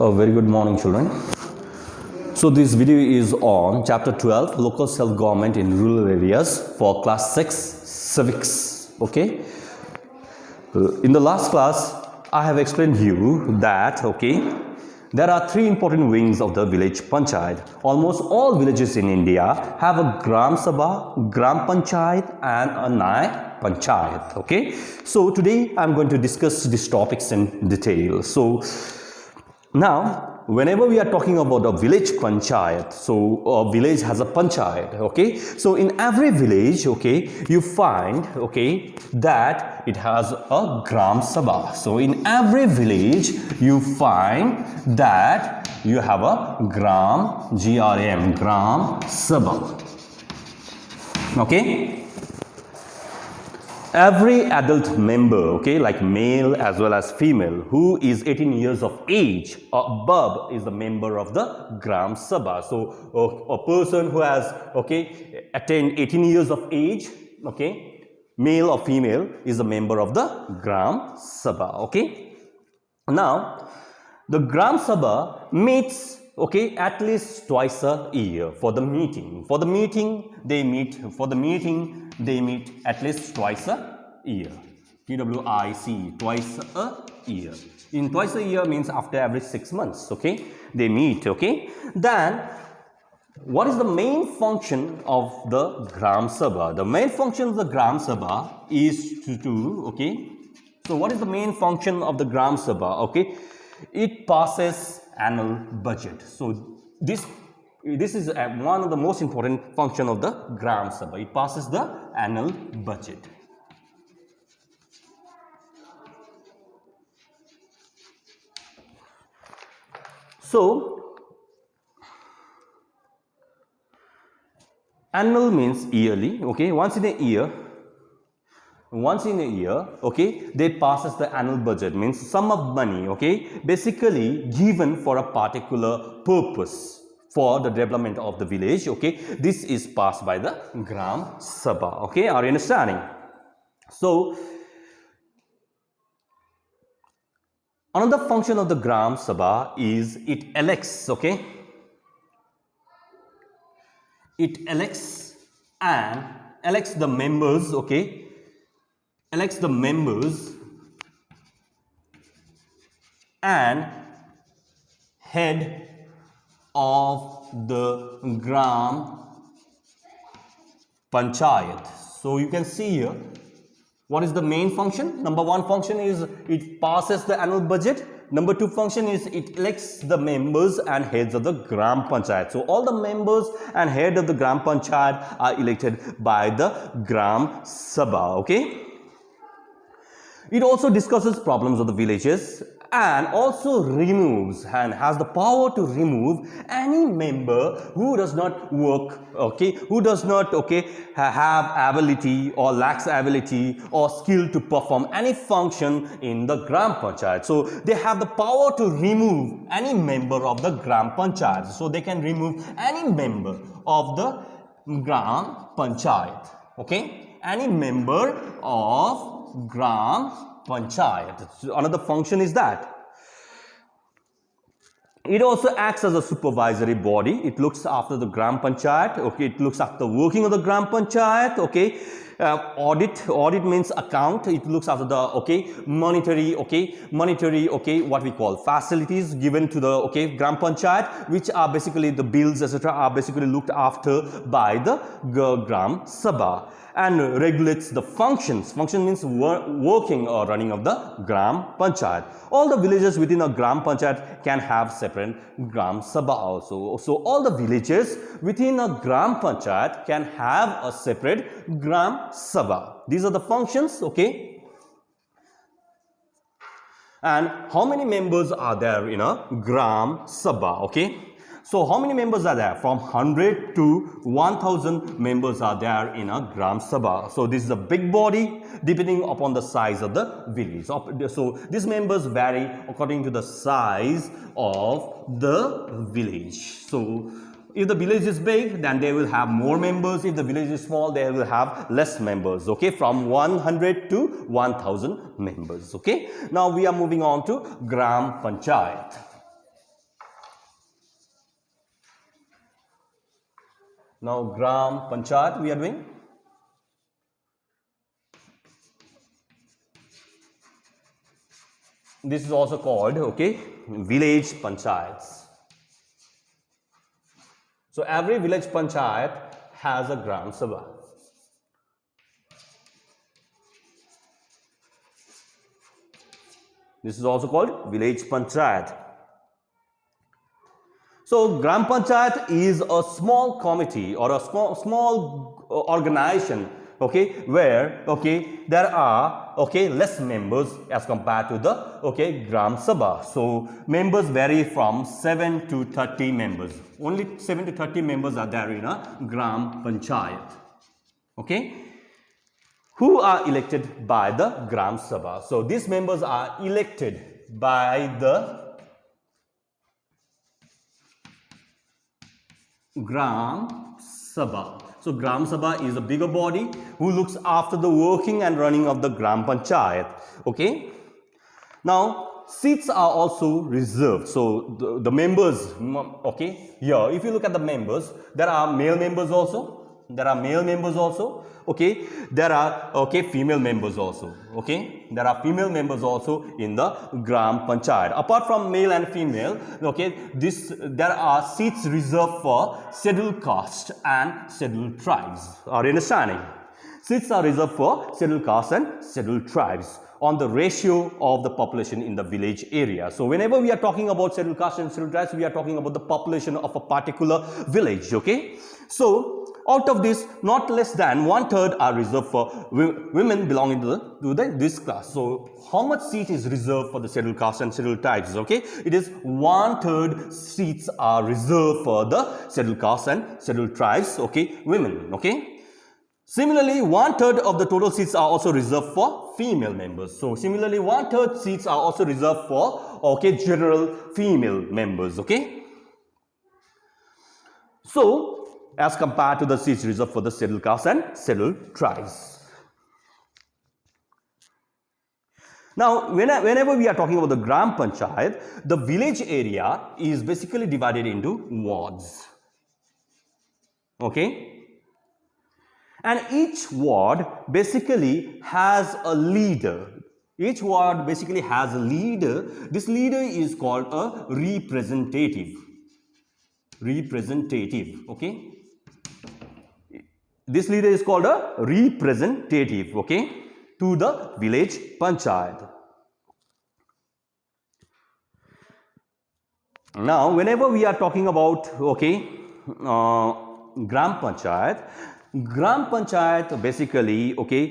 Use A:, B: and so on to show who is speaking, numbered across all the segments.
A: A very good morning, children. So this video is on chapter 12, local self-government in rural areas for class 6 civics. Okay. In the last class, I have explained you that there are three important wings of the village panchayat. Almost all villages in India have a Gram Sabha, Gram Panchayat and a Nyaya Panchayat. Okay. So today I am going to discuss these topics in detail. So now, whenever we are talking about a village panchayat, so a village has a panchayat, okay? So in every village, you find, that it has a Gram Sabha. So in every village, you find that you have a Gram, G-R-A-M, Gram Sabha, okay? Every adult member, like male as well as female, who is 18 years of age or above is a member of the Gram Sabha. So a person who has attained 18 years of age, male or female, is a member of the Gram Sabha. Okay. Now the Gram Sabha meets at least twice a year for the meeting. They meet at least twice a year. TWIC, twice a year. In twice a year means after every 6 months. They meet. Then what is the main function of the Gram Sabha? The main function of the Gram Sabha is to do. So what is the main function of the Gram Sabha? It passes annual budget. So this is one of the most important function of the Gram Sabha. It passes the annual budget. So annual means yearly. Once in a year, they passes the annual budget, means sum of money, basically given for a particular purpose for the development of the village. This is passed by the Gram Sabha. Are you understanding? So another function of the Gram Sabha is it elects. It elects the members. Elects the members and head of the Gram Panchayat. So you can see here, what is the main function? Number one function is it passes the annual budget. Number two function is it elects the members and heads of the Gram Panchayat. So all the members and head of the Gram Panchayat are elected by the Gram Sabha. It also discusses problems of the villages and also removes and has the power to remove any member who does not work, who does not have ability or lacks ability or skill to perform any function in the Gram Panchayat. So they have the power to remove any member of the Gram Panchayat. So they can remove any member of the Gram Panchayat. Any member of Gram Panchayat. So another function is that it also acts as a supervisory body. It looks after the Gram Panchayat. It looks after the working of the Gram Panchayat. Audit means account. It looks after the monetary what we call facilities given to the Gram Panchayat, which are basically the bills, etc., are basically looked after by the Gram Sabha, and regulates the functions. Function means working or running of the Gram Panchayat. All the villages within a Gram Panchayat can have separate Gram Sabha also. So all the villages within a Gram Panchayat can have a separate Gram Sabha. These are the functions. And how many members are there in a Gram Sabha? So how many members are there? From 100 to 1000 members are there in a Gram Sabha. So this is a big body depending upon the size of the village. So these members vary according to the size of the village. So if the village is big, then they will have more members. If the village is small, they will have less members. From 100 to 1000 members. Now we are moving on to Gram Panchayat. Now Gram Panchayat we are doing. This is also called, okay, village panchayats. So every village panchayat has a Gram Sabha. This is also called village panchayat. So Gram Panchayat is a small committee or a small organization, okay, where, okay, there are, okay, less members as compared to the, okay, Gram Sabha. So members vary from 7 to 30 members. Only 7 to 30 members are there in a Gram Panchayat, okay, who are elected by the Gram Sabha. So these members are elected by the Gram Sabha. So Gram Sabha is a bigger body who looks after the working and running of the Gram Panchayat. Okay. Now seats are also reserved. So the members, okay, here if you look at the members, there are male members also. There are male members also. Okay, there are, okay, female members also. Okay, there are female members also in the Gram Panchayat. Apart from male and female, okay, there are seats reserved for scheduled caste and scheduled tribes. Are you understanding? Seats are reserved for scheduled castes and scheduled tribes on the ratio of the population in the village area. So whenever we are talking about scheduled castes and scheduled tribes, we are talking about the population of a particular village. Okay, so out of this, not less than 1/3 are reserved for women belonging to this class. So how much seat is reserved for the scheduled castes and scheduled tribes? Okay, it is 1/3 seats are reserved for the scheduled castes and scheduled tribes. Okay, women. Okay. Similarly, 1/3 of the total seats are also reserved for female members. So similarly, 1/3 seats are also reserved for, okay, general female members. Okay. So as compared to the seats reserved for the scheduled castes and scheduled tribes. Now, whenever we are talking about the Gram Panchayat, the village area is basically divided into wards. Okay. And each ward basically has a leader. Each ward basically has a leader. This leader is called a representative. Representative, okay. This leader is called a representative, okay, to the village panchayat. Now, whenever we are talking about, okay, Gram Panchayat basically, okay,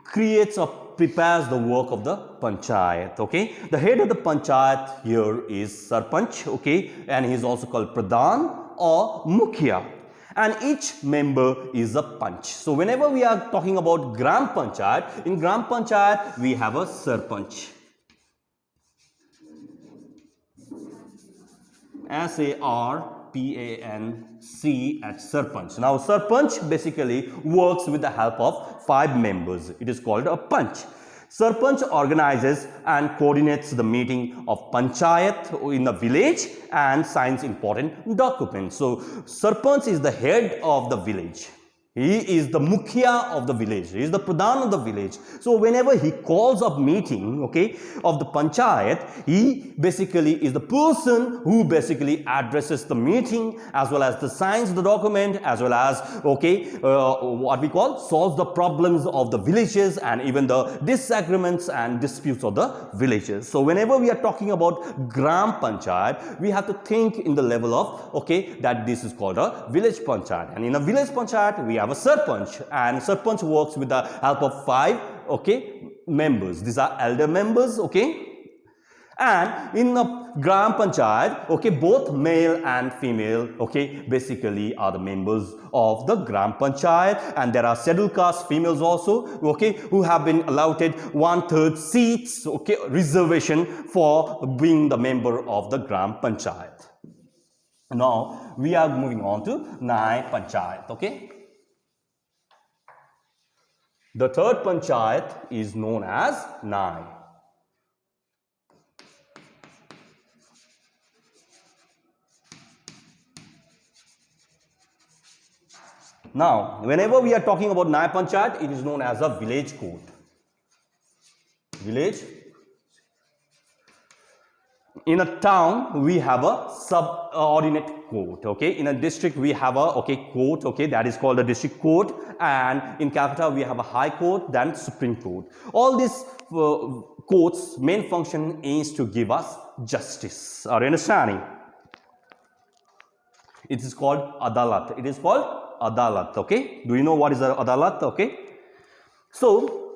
A: creates or prepares the work of the panchayat. Okay, the head of the panchayat here is Sarpanch, okay, and he is also called Pradhan or Mukhya. And each member is a Panch. So whenever we are talking about Gram Panchayat, in Gram Panchayat we have a Sarpanch. SARPANC at Sarpanch. Now Sarpanch basically works with the help of 5 members. It is called a Panch. Sarpanch organizes and coordinates the meeting of Panchayat in the village and signs important documents. So Sarpanch is the head of the village. He is the Mukhya of the village. He is the Pradhan of the village. So whenever he calls a meeting, okay, of the Panchayat, he basically is the person who basically addresses the meeting as well as the signs the document as well as, okay, what we call solves the problems of the villages and even the disagreements and disputes of the villages. So whenever we are talking about Gram Panchayat, we have to think in the level of, okay, that this is called a village Panchayat. And in a village Panchayat, we have a Sarpanch, and Sarpanch works with the help of 5, okay, members. These are elder members, okay. And in the Gram Panchayat, okay, both male and female, okay, basically are the members of the Gram Panchayat, and there are scheduled caste females also, okay, who have been allotted 1/3 seats, okay, reservation for being the member of the Gram Panchayat. Now we are moving on to Nyaya Panchayat, okay. The third Panchayat is known as Nyaya. Now, whenever we are talking about Nyaya Panchayat, it is known as a village court. Village. In a town, we have a subordinate court. Okay. In a district, we have a court. Okay, that is called a district court. And in Calcutta, we have a high court, then Supreme Court. All these courts' main function is to give us justice. Are you understanding? It is called Adalat. It is called Adalat. Okay. Do you know what is a Adalat? Okay. So,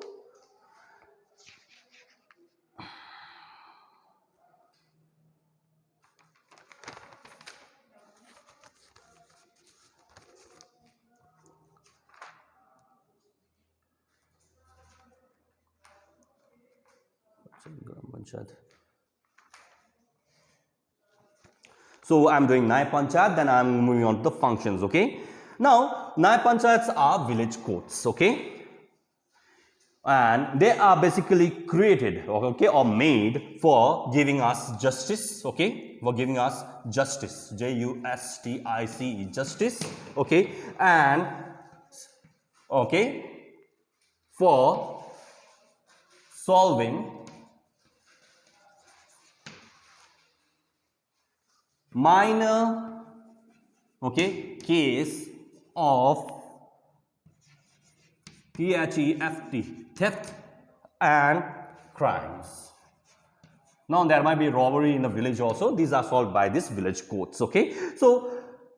A: so I'm doing Nyaya Panchayat, then I'm moving on to the functions. Okay. Now, Nyaya Panchayats are village courts. Okay. And they are basically created, okay, or made for giving us justice, okay, for giving us justice, Justice, justice, okay, and, okay, for solving minor, okay, case of theft and crimes. Now, there might be robbery in the village also. These are solved by these village courts, okay. So,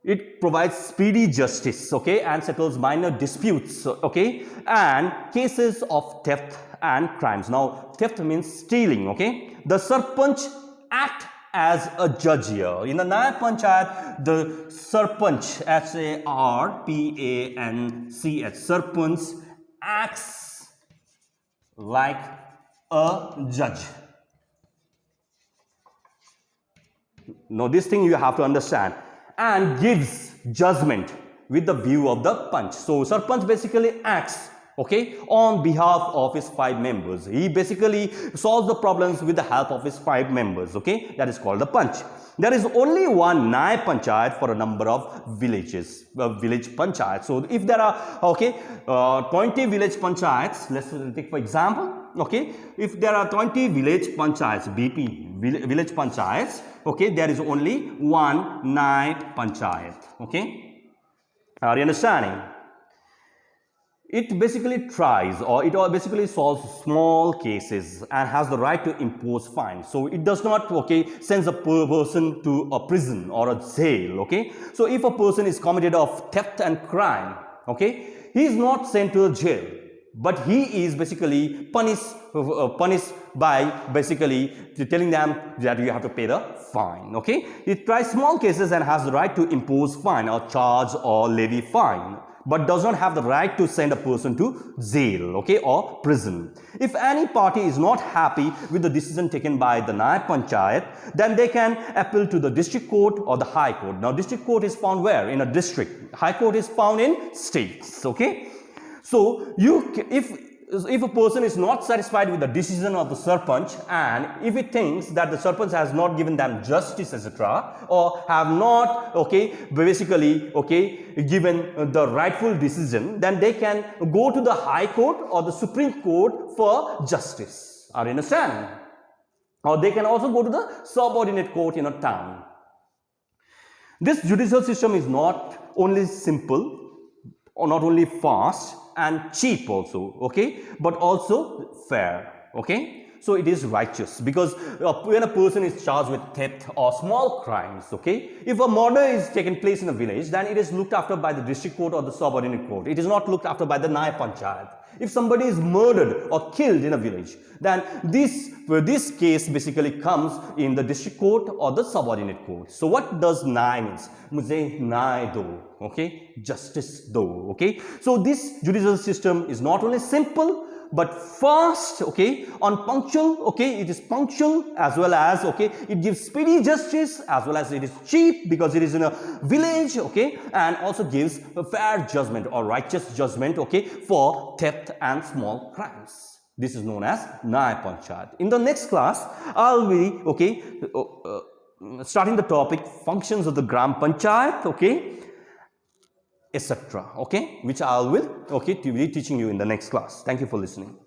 A: it provides speedy justice, okay, and settles minor disputes, okay, and cases of theft and crimes. Now, theft means stealing, okay. The Sarpanch act as a judge here. In the Nyaya Panchayat, the Sarpanch, S-A-R-P-A-N-C-H, Sarpanch acts like a judge. Now, this thing you have to understand, and gives judgment with the view of the Panch. So, Sarpanch basically acts, okay, on behalf of his 5 members. He basically solves the problems with the help of his 5 members, okay. That is called the Panch. There is only one Nyaya Panchayat for a number of villages, village panchayats. So, if there are, okay, 20 village panchayats, let's take for example, okay, if there are 20 village panchayats, BP, village panchayats, okay, there is only one Nyaya Panchayat, okay. Are you understanding? It basically tries, or it basically solves small cases and has the right to impose fines. So, it does not, okay, sends a person to a prison or a jail, okay. So, if a person is committed of theft and crime, okay, he is not sent to a jail, but he is basically punished by basically telling them that you have to pay the fine, okay. It tries small cases and has the right to impose fine or charge or levy fine, but does not have the right to send a person to jail, okay, or prison. If any party is not happy with the decision taken by the Nyaya Panchayat, then they can appeal to the district court or the high court. Now, district court is found where? In a district. High court is found in states, okay. So, if a person is not satisfied with the decision of the Sarpanch, and if he thinks that the Sarpanch has not given them justice, etc., or have not, okay, basically, okay, given the rightful decision, then they can go to the High Court or the Supreme Court for justice. Are you understanding? Or they can also go to the subordinate court in a town. This judicial system is not only simple, or not only fast and cheap also, okay, but also fair, okay. So, it is righteous, because when a person is charged with theft or small crimes, okay, if a murder is taken place in a village, then it is looked after by the district court or the subordinate court. It is not looked after by the Nyaya Panchayat. If somebody is murdered or killed in a village, then this case basically comes in the district court or the subordinate court. So, what does Nyaya means? Mujhe Nyaya do, okay, justice do, okay. So, this judicial system is not only simple but fast, okay, on punctual, okay, it is punctual, as well as, okay, it gives speedy justice, as well as it is cheap because it is in a village, okay, and also gives a fair judgment or righteous judgment, okay, for theft and small crimes. This is known as Nyaya Panchayat. In the next class, I'll be, okay, starting the topic functions of the Gram Panchayat, okay, etc. Okay, which I will be teaching you in the next class. Thank you for listening.